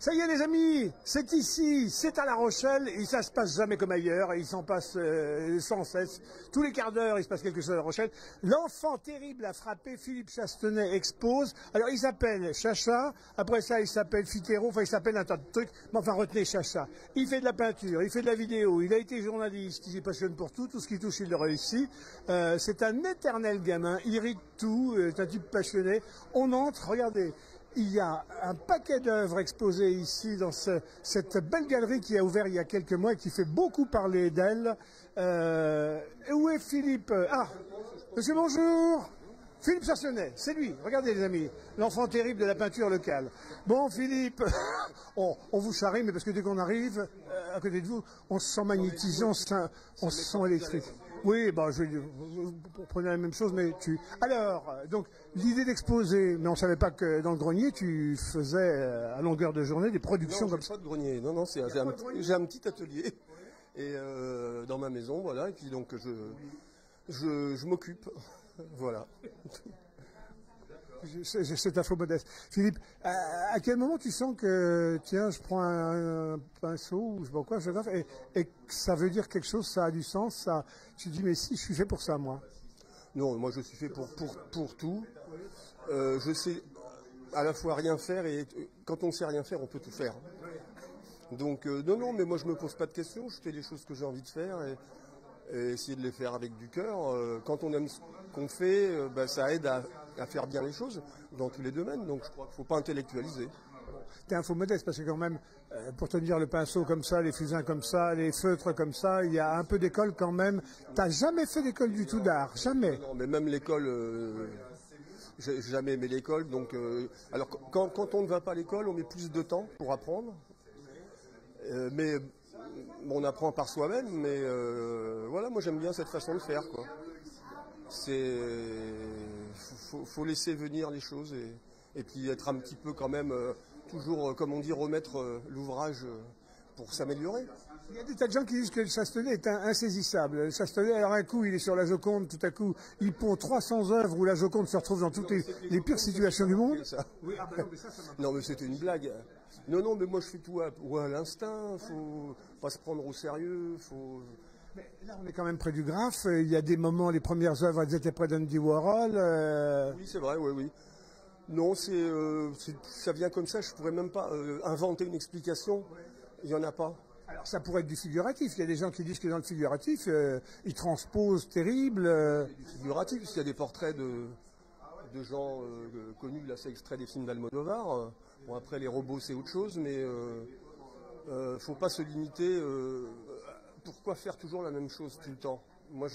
Ça y est les amis, c'est ici, c'est à La Rochelle, et ça se passe jamais comme ailleurs, et il s'en passe sans cesse. Tous les quarts d'heure, il se passe quelque chose à La Rochelle. L'enfant terrible a frappé, Philippe Chastenay expose. Alors il s'appelle Chacha, après ça il s'appelle Fitero, enfin il s'appelle un tas de trucs, mais enfin retenez Chacha. Il fait de la peinture, il fait de la vidéo, il a été journaliste, il s'y passionne pour tout ce qui touche il le réussit. C'est un éternel gamin, il rit de tout, c'est un type passionné. On entre, regardez. Il y a un paquet d'œuvres exposées ici dans cette belle galerie qui a ouvert il y a quelques mois et qui fait beaucoup parler d'elle. Où est Philippe? Ah, monsieur, bonjour. Philippe Chastenay, c'est lui. Regardez les amis, l'enfant terrible de la peinture locale. Bon Philippe, on vous charrie, mais parce que dès qu'on arrive à côté de vous, on se sent magnétisé, on se sent électrique. Oui, bah, vous prenez la même chose, mais tu... Alors, donc, l'idée d'exposer, mais on ne savait pas que dans le grenier, tu faisais à longueur de journée des productions non, comme ça. Pas de grenier, non, j'ai un petit atelier et dans ma maison, voilà, et puis donc je m'occupe, voilà. C'est un faux modeste. Philippe, à quel moment tu sens que, tiens, je prends un pinceau ou je sais pas quoi, et que ça veut dire quelque chose, ça a du sens, ça, tu dis, mais si, je suis fait pour ça, moi. Non, moi je suis fait pour tout. Je sais à la fois rien faire et quand on sait rien faire, on peut tout faire. Donc non, mais moi je me pose pas de questions, je fais les choses que j'ai envie de faire et essayer de les faire avec du cœur. Quand on aime ce qu'on fait, ça aide à faire bien les choses dans tous les domaines. Donc je crois qu'il ne faut pas intellectualiser. T'es un faux modeste parce que quand même, pour tenir le pinceau comme ça, les fusains comme ça, les feutres comme ça, il y a un peu d'école quand même. T'as jamais fait d'école du tout d'art, jamais. Non, mais même l'école, j'ai jamais aimé l'école. Donc, alors quand on ne va pas à l'école, on met plus de temps pour apprendre. Mais on apprend par soi-même. Mais voilà, moi j'aime bien cette façon de faire, quoi. Faut laisser venir les choses et puis être un petit peu quand même toujours, comme on dit, remettre l'ouvrage pour s'améliorer. Il y a des tas de gens qui disent que le Chastenay est insaisissable. Le Chastenay, alors un coup il est sur la Joconde, tout à coup il pond 300 œuvres où la Joconde se retrouve dans toutes les pires situations du monde. Ça. Oui, non mais c'était une blague. Non, mais moi je fais tout à l'instinct, faut pas se prendre au sérieux, faut... Mais là, on est quand même près du Graphe. Il y a des moments, les premières œuvres, elles étaient près d'Andy Warhol. Oui, c'est vrai, oui. Non, ça vient comme ça. Je pourrais même pas inventer une explication. Il y en a pas. Alors, ça pourrait être du figuratif. Il y a des gens qui disent que dans le figuratif, ils transposent terrible. Du figuratif, parce qu'il y a des portraits de gens connus. Là, c'est extrait des films d'Almodovar. Bon, après, les robots, c'est autre chose, mais faut pas se limiter. Pourquoi faire toujours la même chose tout le temps? Moi,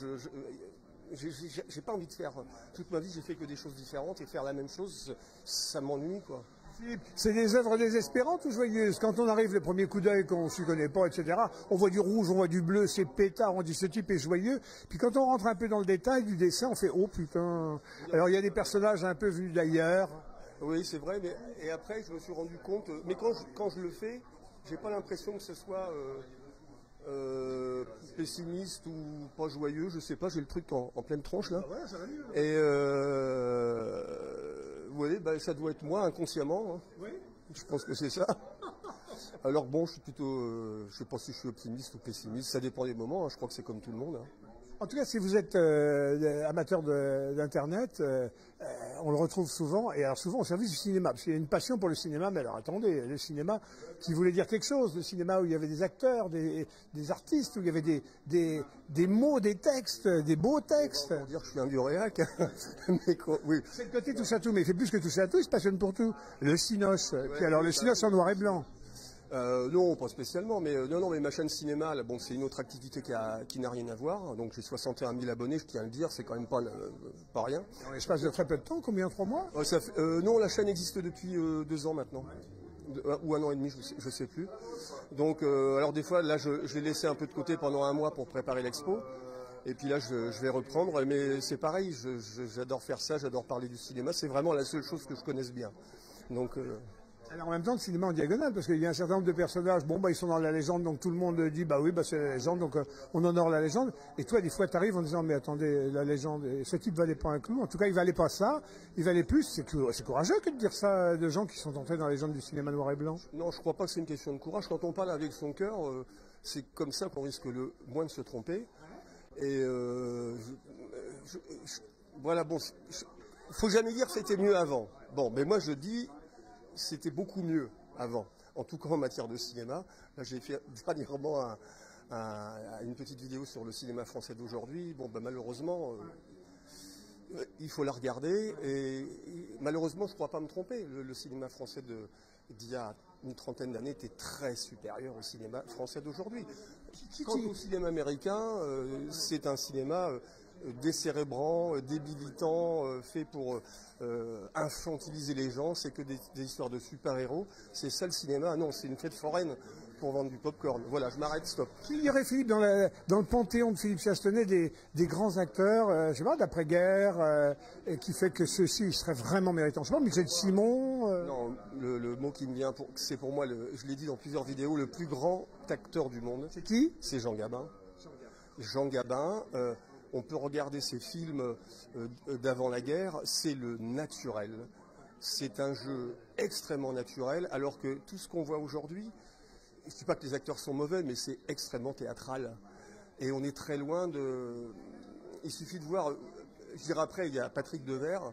j'ai pas envie de faire. Toute ma vie, j'ai fait que des choses différentes et faire la même chose, ça m'ennuie, quoi. C'est des œuvres désespérantes ou joyeuses? Quand on arrive le premier coup d'œil, qu'on ne s'y connaît pas, etc., on voit du rouge, on voit du bleu, c'est pétard, on dit ce type est joyeux. Puis quand on rentre un peu dans le détail du dessin, on fait oh putain. Alors il y a des personnages un peu vus d'ailleurs. Oui, c'est vrai, mais et après, je me suis rendu compte. Mais quand je le fais, j'ai pas l'impression que ce soit pessimiste ou pas joyeux, je sais pas, j'ai le truc en pleine tronche là. Ouais, ça va mieux. Et oui, ça doit être moi inconsciemment. Hein. Oui. Je pense que c'est ça. Alors bon, je suis plutôt, je sais pas si je suis optimiste ou pessimiste, ça dépend des moments. Hein. Je crois que c'est comme tout le monde. Hein. En tout cas, si vous êtes amateur d'Internet, on le retrouve souvent, et alors souvent au service du cinéma, parce qu'il y a une passion pour le cinéma, mais alors attendez, le cinéma qui voulait dire quelque chose, le cinéma où il y avait des acteurs, des artistes, où il y avait des mots, des textes, des beaux textes. Pour dire que je suis un vieux réac, mais quoi, oui. C'est le côté touche à tout, mais il fait plus que touche à tout, il se passionne pour tout. Le Cinoche, puis alors le Cinoche en noir et blanc. Non, pas spécialement, mais non, mais ma chaîne cinéma, là, bon, c'est une autre activité qui n'a rien à voir. Donc j'ai 61 000 abonnés, je tiens à le dire, c'est quand même pas rien. En l'espace de très peu de temps, combien, 3 mois? Non, la chaîne existe depuis 2 ans maintenant, ou 1 an et demi, je sais plus. Donc, alors des fois, là, je l'ai laissé un peu de côté pendant 1 mois pour préparer l'expo. Et puis là, je vais reprendre, mais c'est pareil, j'adore faire ça, j'adore parler du cinéma. C'est vraiment la seule chose que je connaisse bien. Donc Alors en même temps, le cinéma en diagonale, parce qu'il y a un certain nombre de personnages, bon, bah, ils sont dans la légende, donc tout le monde dit, bah oui, bah, c'est la légende, donc on honore la légende. Et toi, des fois, tu arrives en disant, mais attendez, la légende, ce type valait pas un clou. En tout cas, il valait pas ça, il valait plus. C'est courageux que de dire ça de gens qui sont entrés dans la légende du cinéma noir et blanc. Non, je crois pas que c'est une question de courage. Quand on parle avec son cœur, c'est comme ça qu'on risque le moins de se tromper. Et voilà, bon, faut jamais dire que c'était mieux avant. Bon, mais moi je dis, c'était beaucoup mieux avant. En tout cas en matière de cinéma. Là, j'ai fait dernièrement une petite vidéo sur le cinéma français d'aujourd'hui. Bon, ben, malheureusement, il faut la regarder. Et malheureusement, je ne crois pas me tromper. Le cinéma français d'il y a une trentaine d'années était très supérieur au cinéma français d'aujourd'hui. Quant au cinéma américain, c'est un cinéma décérébrant, débilitant, fait pour infantiliser les gens. C'est que des histoires de super-héros. C'est ça le cinéma. Non, c'est une fête foraine pour vendre du pop-corn. Voilà, je m'arrête, stop. Qu'il y aurait, Philippe, dans le panthéon de Philippe Chastenay, des grands acteurs, je sais pas, d'après-guerre, qui fait que ceux-ci seraient vraiment méritants. Je sais pas, Michel Simon. Non, le mot qui me vient, c'est pour moi, je l'ai dit dans plusieurs vidéos, le plus grand acteur du monde. C'est qui? C'est Jean Gabin. Jean Gabin, on peut regarder ses films d'avant la guerre, c'est le naturel. C'est un jeu extrêmement naturel, alors que tout ce qu'on voit aujourd'hui, je ne dis pas que les acteurs sont mauvais, mais c'est extrêmement théâtral. Et on est très loin de... Il suffit de voir... Je dirais après, il y a Patrick Devers,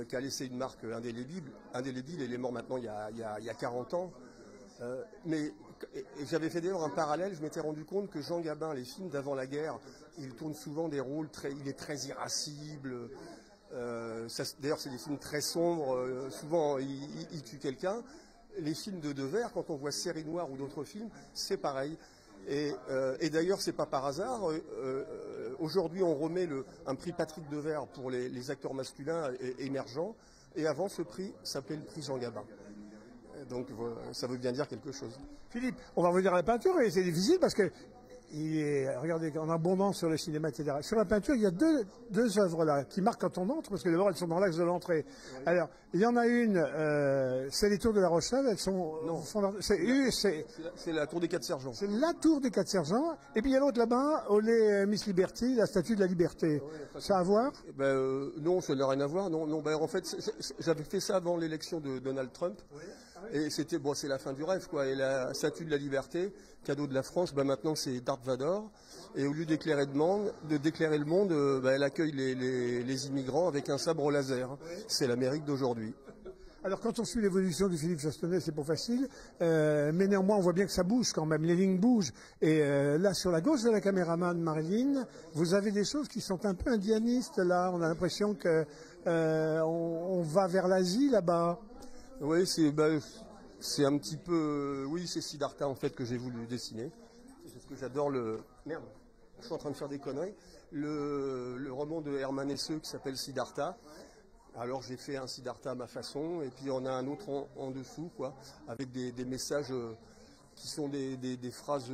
qui a laissé une marque indélébile. Il est mort maintenant il y a 40 ans. Mais j'avais fait d'ailleurs un parallèle, je m'étais rendu compte que Jean Gabin, les films d'avant la guerre, il tourne souvent des rôles, il est très irascible. D'ailleurs, c'est des films très sombres, souvent il tue quelqu'un. Les films de Devers, quand on voit Série Noire ou d'autres films, c'est pareil. Et d'ailleurs, c'est pas par hasard. Aujourd'hui, on remet un prix Patrick Devers pour les acteurs masculins émergents. Et avant, ce prix s'appelait le prix Jean Gabin. Donc, ça veut bien dire quelque chose. Philippe, on va revenir à la peinture, et c'est difficile parce que regardez, en abondance sur le cinéma, etc. Sur la peinture, il y a deux œuvres là qui marquent quand on entre, parce que d'abord elles sont dans l'axe de l'entrée. Oui. Alors, il y en a une, c'est les Tours de la Rochelle, elles sont... Non, c'est la Tour des Quatre Sergents. C'est la Tour des Quatre Sergents, et puis il y a l'autre là-bas, Olé Miss Liberty, la Statue de la Liberté. Oui, ça a à voir? Non, ça n'a rien à voir. Non, en fait, j'avais fait ça avant l'élection de Donald Trump. Oui. Et c'était, bon, c'est la fin du rêve, quoi. Et la Statue de la Liberté, cadeau de la France, maintenant c'est Darth Vader. Et au lieu d'éclairer le monde, elle accueille les immigrants avec un sabre laser. C'est l'Amérique d'aujourd'hui. Alors quand on suit l'évolution du Philippe Chastenay, c'est pas facile, mais néanmoins on voit bien que ça bouge quand même, les lignes bougent. Et là sur la gauche de la caméraman Marilyn, vous avez des choses qui sont un peu indianistes là, on a l'impression que on va vers l'Asie là-bas. Oui, c'est un petit peu... Oui, c'est Siddhartha en fait que j'ai voulu dessiner. C'est parce que j'adore Merde, je suis en train de faire des conneries. Le roman de Hermann Hesse qui s'appelle Siddhartha. Alors j'ai fait un Siddhartha à ma façon, et puis on a un autre en dessous, quoi, avec des messages qui sont des phrases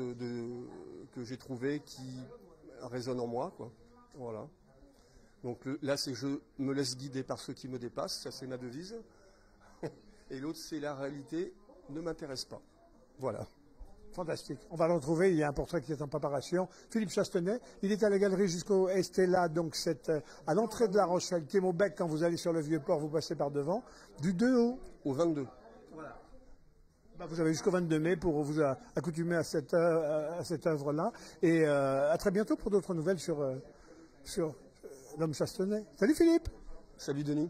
que j'ai trouvées qui résonnent en moi, quoi. Voilà. Donc là, c'est je me laisse guider par ceux qui me dépassent, ça c'est ma devise. Et l'autre, c'est la réalité ne m'intéresse pas. Voilà. Fantastique. On va le retrouver. Il y a un portrait qui est en préparation. Philippe Chastenay. Il est à la galerie jusqu'au Estella, donc c'est à l'entrée de La Rochelle, qui est Maubec. Quand vous allez sur le Vieux-Port, vous passez par devant. Du 2 au 22. Voilà. Vous avez jusqu'au 22 mai pour vous accoutumer à cette œuvre-là. Et à très bientôt pour d'autres nouvelles sur l'homme Chastenay. Salut Philippe. Salut Denis.